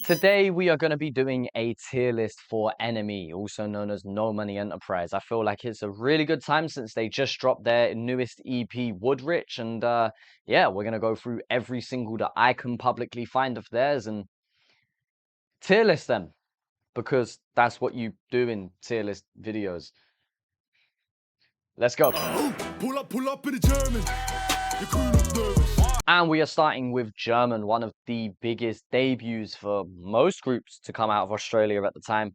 Today we are going to be doing a tier list for NME, also known as No Money Enterprise. I feel like it's a really good time since they just dropped their newest EP, Woodrich, and yeah, we're going to go through every single that I can publicly find of theirs and tier list them, because that's what you do in tier list videos. Let's go. Pull up in the German. Your crew looks nervous. And we are starting with German, one of the biggest debuts for most groups to come out of Australia at the time.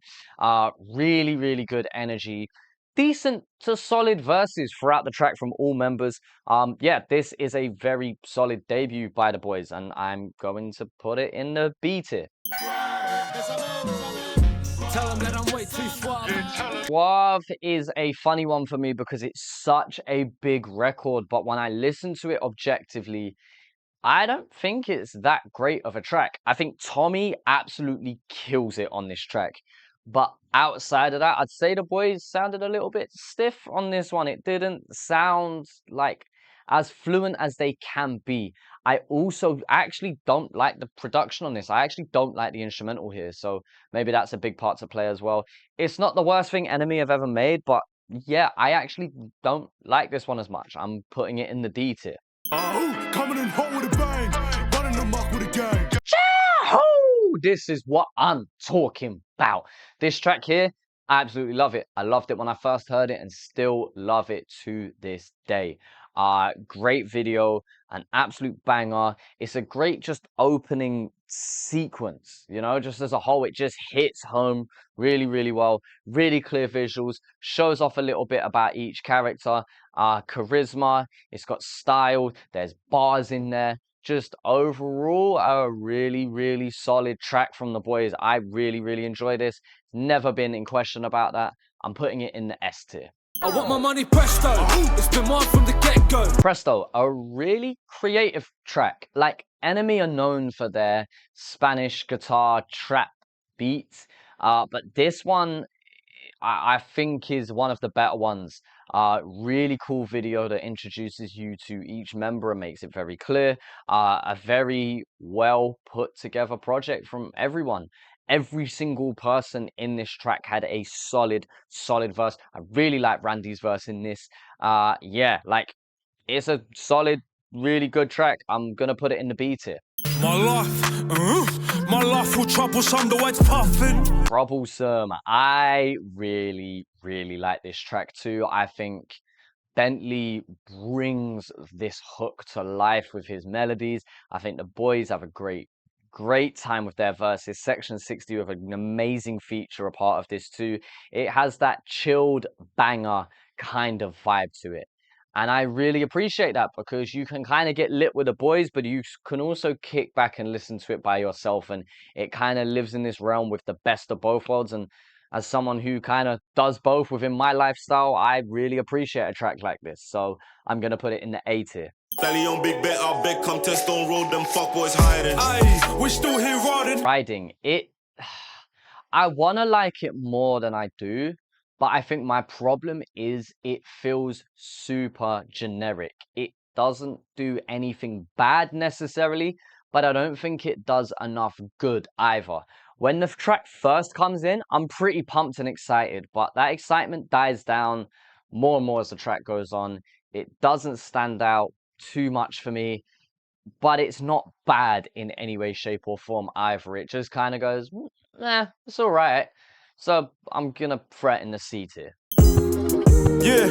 Really good energy, decent to solid verses throughout the track from all members. Yeah, this is a very solid debut by the boys, and I'm going to put it in the B tier. Tell them that I'm way too suave. Suave is a funny one for me because it's such a big record, but when I listen to it objectively, I don't think it's that great of a track. I think Tommy absolutely kills it on this track. But outside of that, I'd say the boys sounded a little bit stiff on this one. It didn't sound like as fluent as they can be. I also actually don't like the production on this. I actually don't like the instrumental here. So maybe that's a big part to play as well. It's not the worst thing NME have ever made, but yeah, I actually don't like this one as much. I'm putting it in the D tier. Coming in hot with a bang, running amok with a gang. This is what I'm talking about. This track here, I absolutely love it. I loved it when I first heard it and still love it to this day. Great video, an absolute banger. It's a great just opening sequence, you know, just as a whole. It just hits home really well. Really clear visuals, shows off a little bit about each character. Charisma, it's got style, there's bars in there. Just overall a really solid track from the boys. I really enjoy this. Never been in question about that. I'm putting it in the S tier. I want my money presto. It's been mine from the get-go. Presto, a really creative track. Like, NME are known for their Spanish guitar trap beats, but this one I think is one of the better ones. Really cool video that introduces you to each member and makes it very clear. A very well put together project from everyone. Every single person in this track had a solid verse. I really like Randy's verse in this. Yeah, like, it's a solid, really good track. I'm gonna put it in the B tier. My life will troublesome, the words puffing. Troublesome. I really like this track too. I think Bentley brings this hook to life with his melodies. I think the boys have a great time with their verses. Section 60 with an amazing feature a part of this too. It has that chilled banger kind of vibe to it. And I really appreciate that, because you can kind of get lit with the boys, but you can also kick back and listen to it by yourself. And it kind of lives in this realm with the best of both worlds. And as someone who kind of does both within my lifestyle, I really appreciate a track like this. So I'm going to put it in the A tier. Sally on big bet, I bet come test on road, them fuckboys hiding. Aye, we're still here riding. Riding. I want to like it more than I do. But I think my problem is it feels super generic. It doesn't do anything bad necessarily, but I don't think it does enough good either. When the track first comes in, I'm pretty pumped and excited, but that excitement dies down more and more as the track goes on. It doesn't stand out too much for me, but it's not bad in any way, shape, or form either. It just kind of goes, nah, it's all right. So I'm gonna threat in the C tier. Yeah,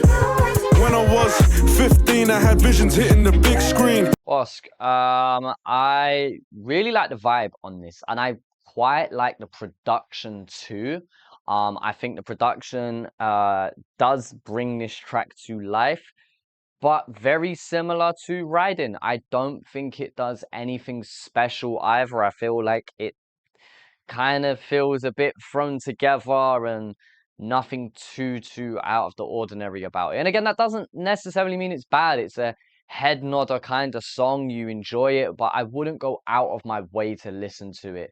when I was 15, I had visions hitting the big screen. Osk, I really like the vibe on this, and I quite like the production too. I think the production does bring this track to life, but very similar to Riding. I don't think it does anything special either. I feel like it kind of feels a bit thrown together and nothing too out of the ordinary about it. And again, that doesn't necessarily mean it's bad. It's a head nodder kind of song. You enjoy it, but I wouldn't go out of my way to listen to it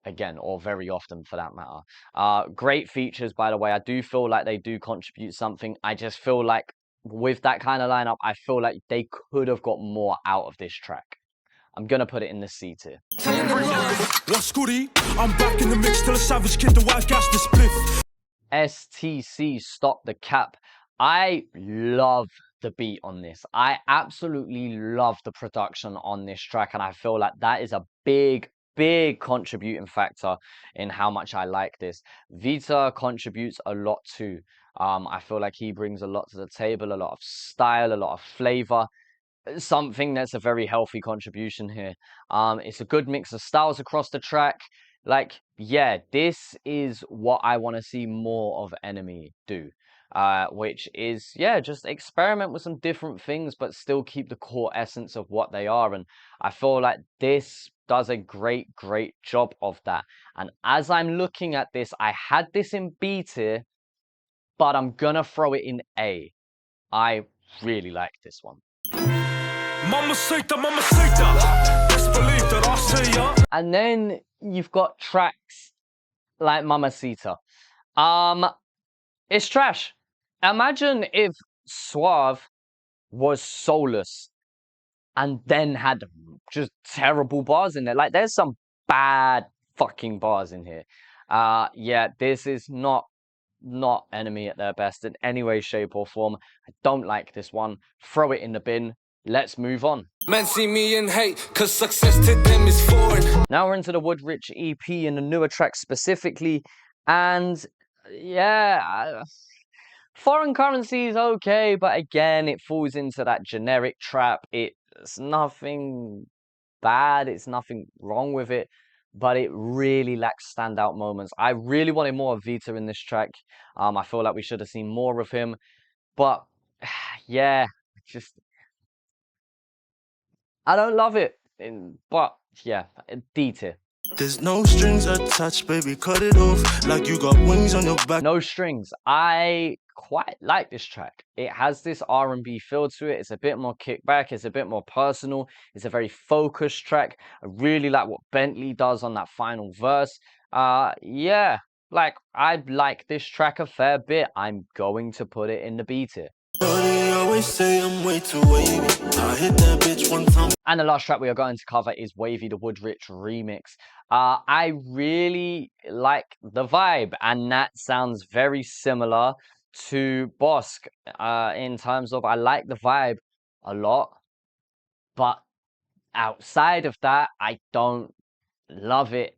again, or very often for that matter. Great features, by the way. I do feel like they do contribute something. I just feel like with that kind of lineup, I feel like they could have got more out of this track. I'm gonna put it in the C tier. What's goody? I'm back in the mix till a savage kid, the white gas, the spliff. STC, Stop the Cap. I love the beat on this. I absolutely love the production on this track, and I feel like that is a big contributing factor in how much I like this. Vita contributes a lot too. I feel like he brings a lot to the table, a lot of style, a lot of flavor, something that's a very healthy contribution here. It's a good mix of styles across the track. Like, yeah, this is what I want to see more of NME do. Which is, yeah, just experiment with some different things, but still keep the core essence of what they are. And I feel like this does a great job of that. And as I'm looking at this, I had this in B tier, but I'm gonna throw it in A. I really like this one. Mamacita, mamacita. Best believe that I say ya. And then you've got tracks like Mamacita. It's trash. Imagine if Suave was soulless and then had just terrible bars in there. Like, there's some bad fucking bars in here. Yeah, this is not NME at their best in any way, shape, or form. I don't like this one. Throw it in the bin. Let's move on. Men see me and hate, cause success to them is foreign. Now we're into the Woodrich EP and the newer track specifically. And yeah, foreign currency is okay, but again, it falls into that generic trap. It's nothing bad, it's nothing wrong with it, but it really lacks standout moments. I really wanted more of Vita in this track. I feel like we should have seen more of him, but yeah, just I don't love it. But yeah, D tier. There's no strings attached, baby, cut it off like you got wings on your back. No strings. I quite like this track. It has this R&B feel to it. It's a bit more kickback. It's a bit more personal. It's a very focused track. I really like what Bentley does on that final verse. Yeah, like I like this track a fair bit. I'm going to put it in the B tier. Always say I'm way too wavy. I hit that bitch one time. And the last track we are going to cover is Wavy, the Woodrich remix. I really like the vibe, and that sounds very similar to Bosk in terms of I like the vibe a lot, but outside of that, I don't love it.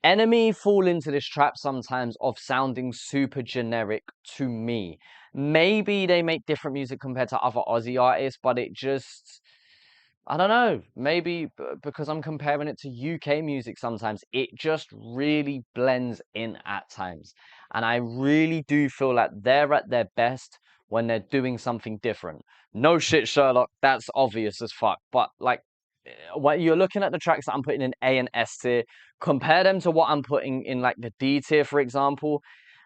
NME fall into this trap sometimes of sounding super generic to me. Maybe they make different music compared to other Aussie artists, but it just, I don't know, maybe because I'm comparing it to UK music sometimes, it just really blends in at times. And I really do feel like they're at their best when they're doing something different. No shit, Sherlock, that's obvious as fuck. But like, when you're looking at the tracks that I'm putting in A and S tier, compare them to what I'm putting in like the D tier, for example,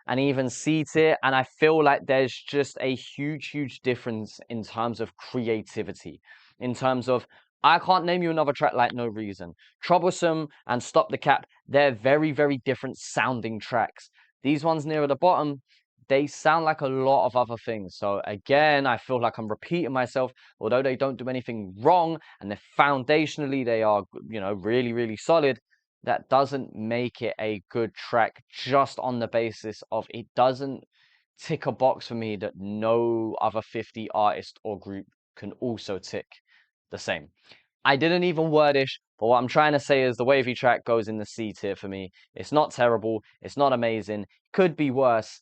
and even C tier, and I feel like there's just a huge difference in terms of creativity. In terms of, I can't name you another track like No Reason. Troublesome and Stop the Cap, they're very different sounding tracks. These ones nearer the bottom, they sound like a lot of other things. So again, I feel like I'm repeating myself, although they don't do anything wrong and foundationally they are, you know, really solid. That doesn't make it a good track just on the basis of it doesn't tick a box for me that no other 50 artist or group can also tick the same. I didn't even wordish, but what I'm trying to say is the Wavy track goes in the C tier for me. It's not terrible, it's not amazing, could be worse,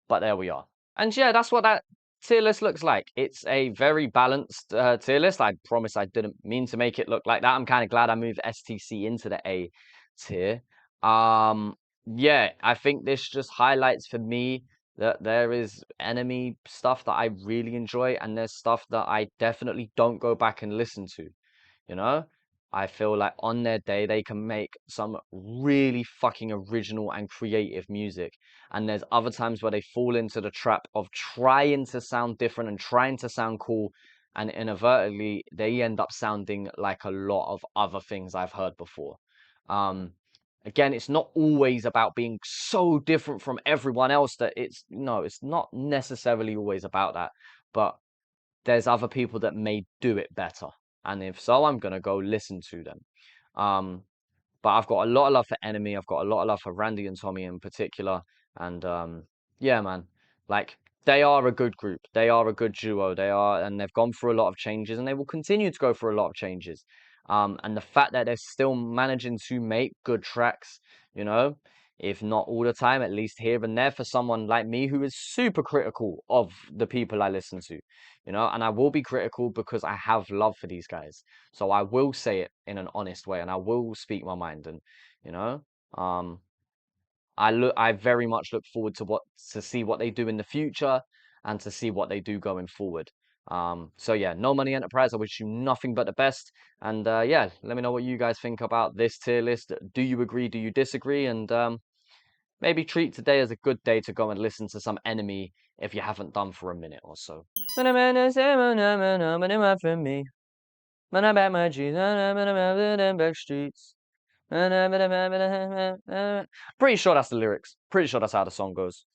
but there we are. And yeah, that's what that tier list looks like. It's a very balanced tier list. I promise I didn't mean to make it look like that. I'm kind of glad I moved STC into the A tier. Yeah, I think this just highlights for me that there is NME stuff that I really enjoy, and there's stuff that I definitely don't go back and listen to. You know, I feel like on their day they can make some really fucking original and creative music, and there's other times where they fall into the trap of trying to sound different and trying to sound cool, and inadvertently they end up sounding like a lot of other things I've heard before. Again, it's not always about being so different from everyone else that it's not necessarily always about that, but there's other people that may do it better. And if so, I'm gonna go listen to them. Um, but I've got a lot of love for NME. I've got a lot of love for Randy and Tommy in particular. And yeah, man, like they are a good group. They are a good duo. They are, and they've gone through a lot of changes, and they will continue to go through a lot of changes. And the fact that they're still managing to make good tracks, you know, if not all the time, at least here and there for someone like me who is super critical of the people I listen to, you know, and I will be critical because I have love for these guys. So I will say it in an honest way and I will speak my mind and, you know, um, I very much look forward to see what they do in the future and to see what they do going forward. So yeah, No Money Enterprise, I wish you nothing but the best. And yeah, let me know what you guys think about this tier list. Do you agree? Do you disagree? And maybe treat today as a good day to go and listen to some NME if you haven't done for a minute or so. Back streets. Pretty sure that's the lyrics. Pretty sure that's how the song goes.